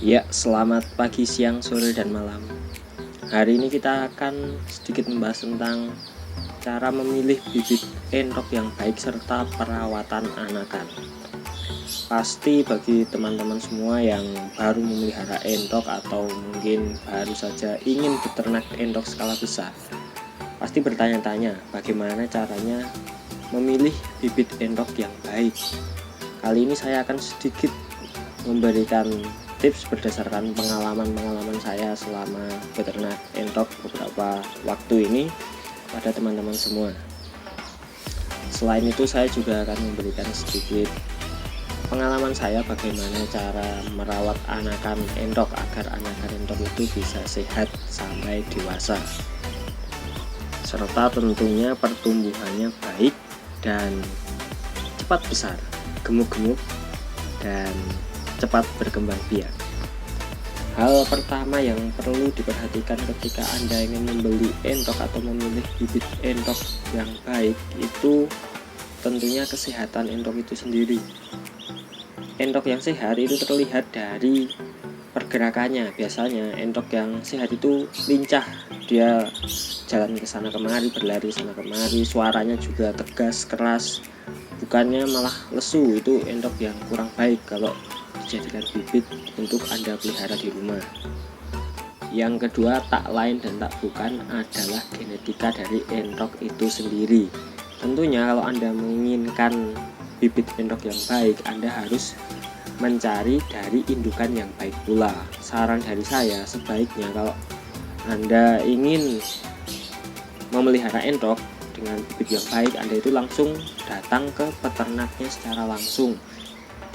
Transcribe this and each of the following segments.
Ya, selamat pagi, siang, sore, dan malam. Hari ini kita akan sedikit membahas tentang cara memilih bibit entok yang baik serta perawatan anakan. Pasti bagi teman-teman semua yang baru memelihara entok atau mungkin baru saja ingin beternak entok skala besar, pasti bertanya-tanya bagaimana caranya memilih bibit entok yang baik. Kali ini saya akan sedikit memberikan tips berdasarkan pengalaman saya selama beternak entok beberapa waktu ini pada teman-teman semua. Selain itu, saya juga akan memberikan sedikit pengalaman saya bagaimana cara merawat anakan entok agar anakan entok itu bisa sehat sampai dewasa, serta tentunya pertumbuhannya baik dan cepat besar, gemuk-gemuk, dan cepat berkembang biak. Hal pertama yang perlu diperhatikan ketika Anda ingin membeli entok atau memilih bibit entok yang baik itu tentunya kesehatan entok itu sendiri. Entok yang sehat itu terlihat dari pergerakannya. Biasanya entok yang sehat itu lincah, dia jalan ke sana kemari, berlari sana kemari, suaranya juga tegas, keras, bukannya malah lesu. Itu entok yang kurang baik kalau dijadikan bibit untuk Anda pelihara di rumah. Yang kedua, tak lain dan tak bukan adalah genetika dari entok itu sendiri. Tentunya kalau Anda menginginkan bibit entok yang baik, Anda harus mencari dari indukan yang baik pula. Saran dari saya, sebaiknya kalau Anda ingin memelihara entok dengan bibit yang baik, Anda itu langsung datang ke peternaknya secara langsung.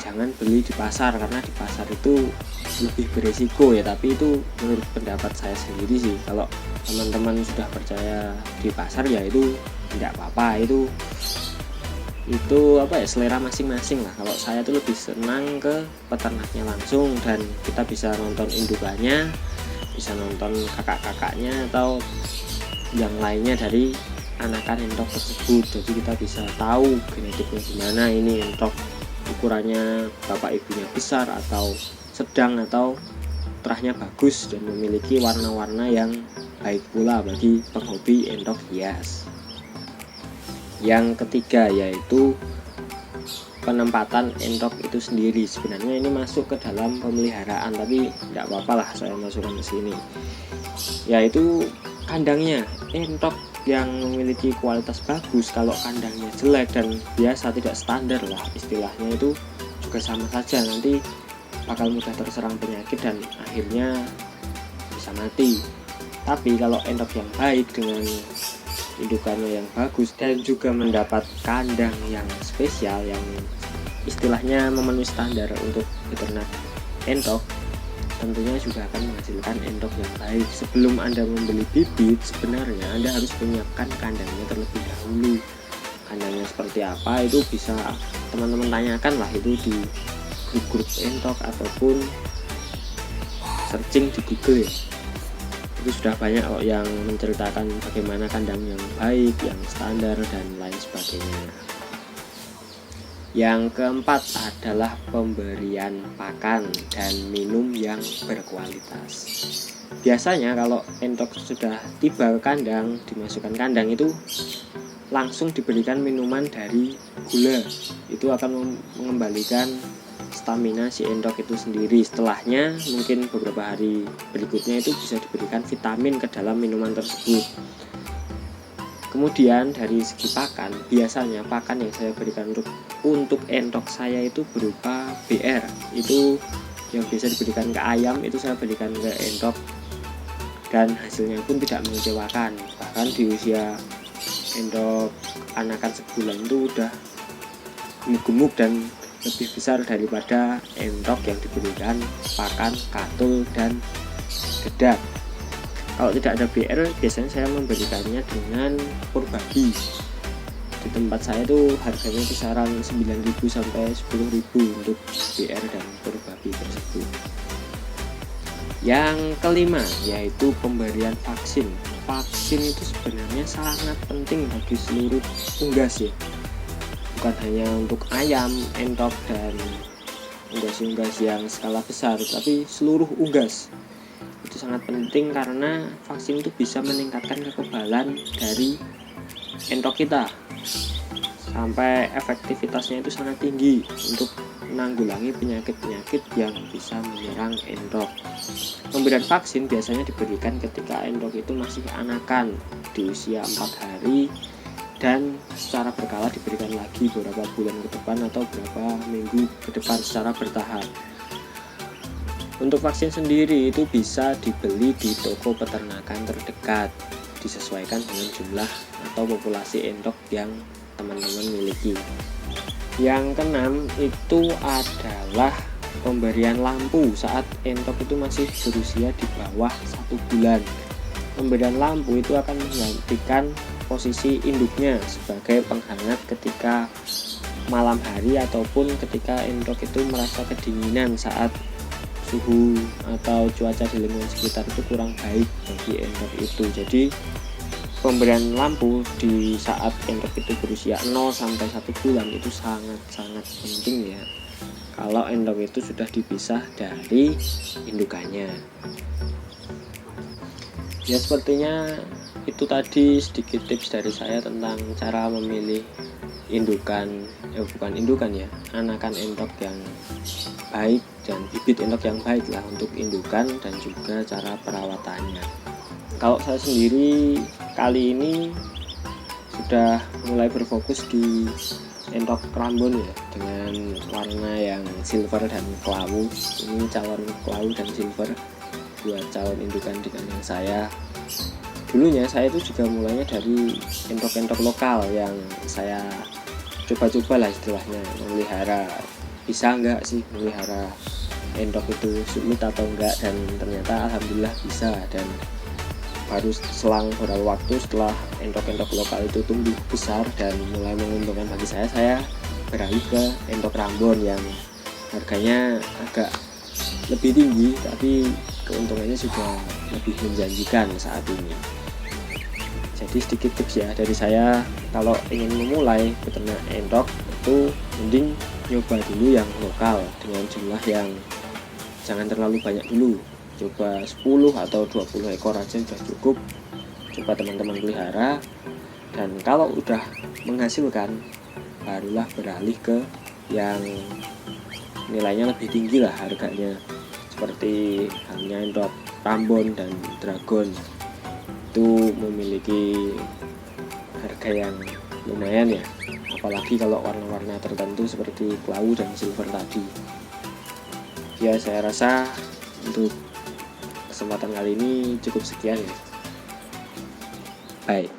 Jangan beli di pasar, karena di pasar itu lebih beresiko ya, tapi itu menurut pendapat saya sendiri sih. Kalau teman-teman sudah percaya di pasar ya itu tidak apa-apa, itu apa ya, selera masing-masing lah. Kalau saya tuh lebih senang ke peternaknya langsung, dan kita bisa nonton indukannya, bisa nonton kakak-kakaknya atau yang lainnya dari anakan entok tersebut. Jadi kita bisa tahu genetiknya gimana, ini entok ukurannya bapak ibunya besar atau sedang atau terahnya bagus dan memiliki warna-warna yang baik pula bagi penghobi entok hias. Yang ketiga yaitu penempatan entok itu sendiri. Sebenarnya ini masuk ke dalam pemeliharaan, tapi tidak apa-apa lah saya masukkan ke sini, yaitu kandangnya. Entok yang memiliki kualitas bagus, kalau kandangnya jelek dan biasa tidak standar lah istilahnya, itu juga sama saja, nanti bakal mudah terserang penyakit dan akhirnya bisa mati. Tapi kalau entok yang baik dengan indukannya yang bagus dan juga mendapat kandang yang spesial yang istilahnya memenuhi standar untuk beternak entok, tentunya juga akan menghasilkan entok yang baik. Sebelum Anda membeli bibit, sebenarnya Anda harus menyiapkan kandangnya terlebih dahulu. Kandangnya seperti apa itu bisa teman-teman tanyakan lah itu di grup-grup entok ataupun searching di Google ya. Itu sudah banyak kok yang menceritakan bagaimana kandang yang baik, yang standar, dan lain sebagainya. Yang keempat adalah pemberian pakan dan minum yang berkualitas. Biasanya kalau entok sudah tiba ke kandang, dimasukkan kandang itu langsung diberikan minuman dari gula. Itu akan mengembalikan stamina si entok itu sendiri. Setelahnya mungkin beberapa hari berikutnya itu bisa diberikan vitamin ke dalam minuman tersebut. Kemudian dari segi pakan, biasanya pakan yang saya berikan untuk entok saya itu berupa BR. Itu yang bisa diberikan ke ayam, itu saya berikan ke entok, dan hasilnya pun tidak mengecewakan. Bahkan di usia entok anakan sebulan itu udah gemuk-gemuk dan lebih besar daripada entok yang diberikan pakan katul dan dedak. Kalau tidak ada BR, biasanya saya memberikannya dengan pur babi. Di tempat saya tuh harganya kisaran 9.000 sampai 10.000 untuk BR dan pur babi tersebut. Yang kelima yaitu pemberian vaksin. Vaksin itu sebenarnya sangat penting bagi seluruh unggas ya, bukan hanya untuk ayam, entok, dan unggas yang skala besar, tapi seluruh unggas. Itu sangat penting karena vaksin itu bisa meningkatkan kekebalan dari entok kita sampai efektivitasnya itu sangat tinggi untuk menanggulangi penyakit-penyakit yang bisa menyerang entok. Pemberian vaksin biasanya diberikan ketika entok itu masih anakan di usia 4 hari dan secara berkala diberikan lagi beberapa bulan ke depan atau beberapa minggu ke depan secara bertahap. Untuk vaksin sendiri itu bisa dibeli di toko peternakan terdekat, disesuaikan dengan jumlah atau populasi entok yang teman-teman miliki. Yang keenam itu adalah pemberian lampu saat entok itu masih berusia di bawah 1 bulan. Pemberian lampu itu akan menggantikan posisi induknya sebagai penghangat ketika malam hari ataupun ketika entok itu merasa kedinginan saat suhu atau cuaca di lingkungan sekitar itu kurang baik bagi entok itu. Jadi pemberian lampu di saat entok itu berusia 0 sampai 1 bulan itu sangat-sangat penting ya, kalau entok itu sudah dipisah dari indukannya. Ya sepertinya itu tadi sedikit tips dari saya tentang cara memilih anakan entok yang baik dan bibit entok yang baik lah untuk indukan dan juga cara perawatannya. Kalau saya sendiri kali ini sudah mulai berfokus di entok Rambon ya, dengan warna yang silver dan kelawu. Ini calon kelawu dan silver buat calon indukan dengan yang saya. Dulunya saya itu juga mulainya dari entok-entok lokal yang saya coba-coba lah istilahnya, memelihara. Bisa enggak sih memelihara entok itu sulit atau enggak, dan ternyata alhamdulillah bisa. Dan baru selang beberapa waktu setelah entok-entok lokal itu tumbuh besar dan mulai menguntungkan bagi saya beralih ke entok Rambon yang harganya agak lebih tinggi tapi keuntungannya sudah lebih menjanjikan saat ini. Jadi sedikit tips ya dari saya, kalau ingin memulai beternak entok itu mending nyoba dulu yang lokal dengan jumlah yang jangan terlalu banyak dulu. Coba 10 atau 20 ekor aja sudah cukup. Coba teman-teman pelihara, dan kalau udah menghasilkan barulah beralih ke yang nilainya lebih tinggi lah harganya, seperti halnya entok Rambon dan Dragon. Itu memiliki harga yang lumayan ya, apalagi kalau warna-warna tertentu seperti kelawu dan silver tadi. Ya saya rasa untuk kesempatan kali ini cukup sekian ya. Bye.